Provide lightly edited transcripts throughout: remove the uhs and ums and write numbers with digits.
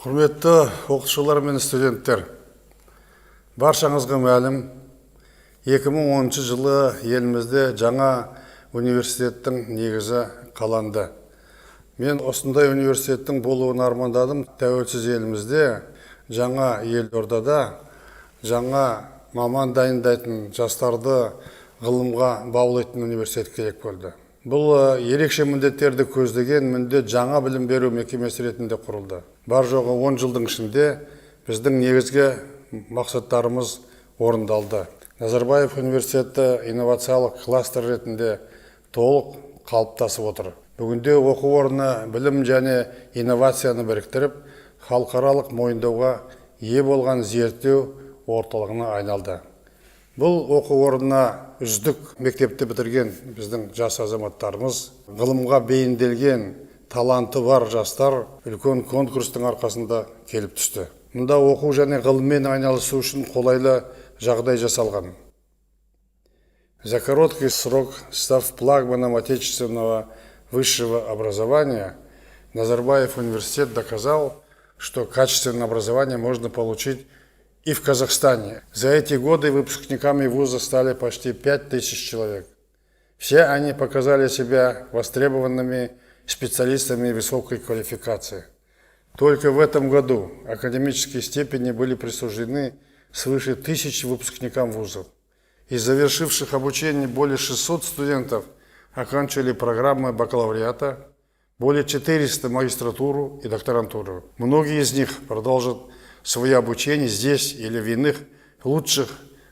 Құрметті оқушылар мен студенттер, баршаңызға мәлім, 2010 жылы елімізде жаңа университеттің негізі қаланды. Мен осындай университеттің болуын армандадым. Тәуелсіз елімізде, жаңа елордада, жаңа маман дайындайтын жастарды ғылымға баулайтын университет керек болды. Бұл ерекше міндеттерді көздеген міндет жаңа білім беру мекемесі ретінде құрылды. Бар жоғы 10 жылдың ішінде біздің негізгі мақсаттарымыз орындалды. Назарбаев университеті инновациялық кластер ретінде толық қалыптасып отыр. Бүгінде оқу орны білім және инновацияны біріктіріп, халықаралық мойындауға ие болған зерттеу орталығына айналды. Бұл оқу орнына үздік мектепті бітірген біздің жас азаматтарымыз, ғылымға бейінделген таланты бар жастар үлкен конкурстың арқасында келіп түсті. Мұнда оқу және ғылыммен айналысу үшін қолайлы жағдай жасалған. За короткий срок, став флагманом отечественного высшего образования, Назарбаев университет доказал, что качественное образование можно получить и в Казахстане. За эти годы выпускниками вуза стали почти 5000 человек. Все они показали себя востребованными специалистами высокой квалификации. Только в этом году академические степени были присуждены свыше 1000 выпускникам вузов. Из завершивших обучение более 600 студентов оканчивали программы бакалавриата, более 400 магистратуру и докторантуру. Многие из них продолжат свое обучение здесь или в иных лучших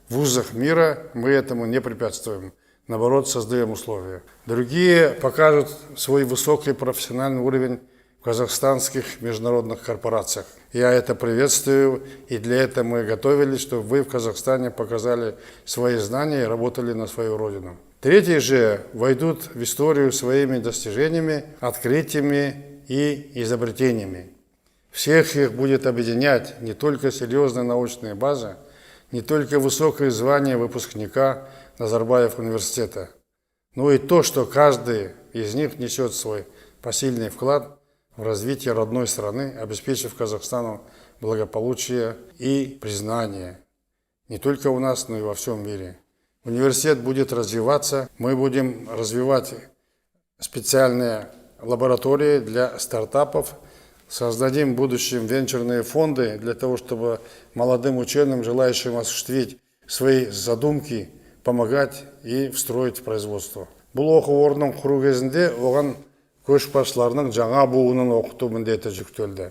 вузах мира. Мы этому не препятствуем. Наоборот, создаем условия. Другие покажут свой высокий профессиональный уровень в казахстанских международных корпорациях. Я это приветствую, и для этого мы готовились, чтобы вы в Казахстане показали свои знания и работали на свою родину. Третьи же войдут в историю своими достижениями, открытиями и изобретениями. Всех их будет объединять не только серьезная научная база, не только высокое звание выпускника Назарбаев университета, но и то, что каждый из них несет свой посильный вклад в развитие родной страны, обеспечив Казахстану благополучие и признание. Не только у нас, но и во всем мире. Университет будет развиваться, мы будем развивать специальные лаборатории для стартапов, создадим в будущем венчурные фонды для того, чтобы молодым ученым, желающим осуществить свои задумки, помогать и встроить в производство. Бұл оқу орнының құру кезінде оған көшбасшыларының жаңа буынын оқыту міндеті жүктелді.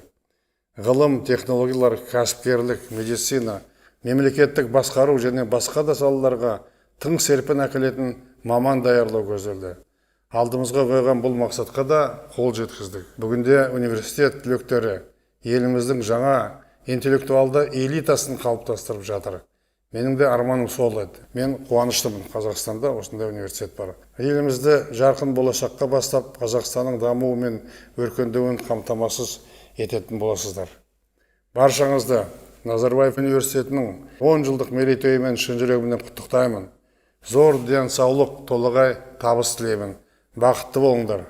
Ғылым, технологиялар, кәсіпкерлік, медицина, мемлекеттік басқару және басқа да салаларға тың серпін әкелетін маман даярлау көзделді. Алдымызға қойған бұл мақсатқа да қол жеткіздік. Бүгінде университет түлектері еліміздің жаңа интеллектуалды элитасын қалыптастырып жатыр. Менің де арманым сол еді. Мен қуаныштымын, Қазақстанда осындай университет бар. Елімізді жарқын болашаққа бастап, Қазақстанның дамуы мен өркендеуін қамтамасыз ететін боласыздар. Баршаңызды Назарбаев университетінің 10 жылдық мерейтойымен шын жүрегімнен құттықтаймын. Зор денсаулық, толағай табыс тілеймін. Бақытты болыңдар.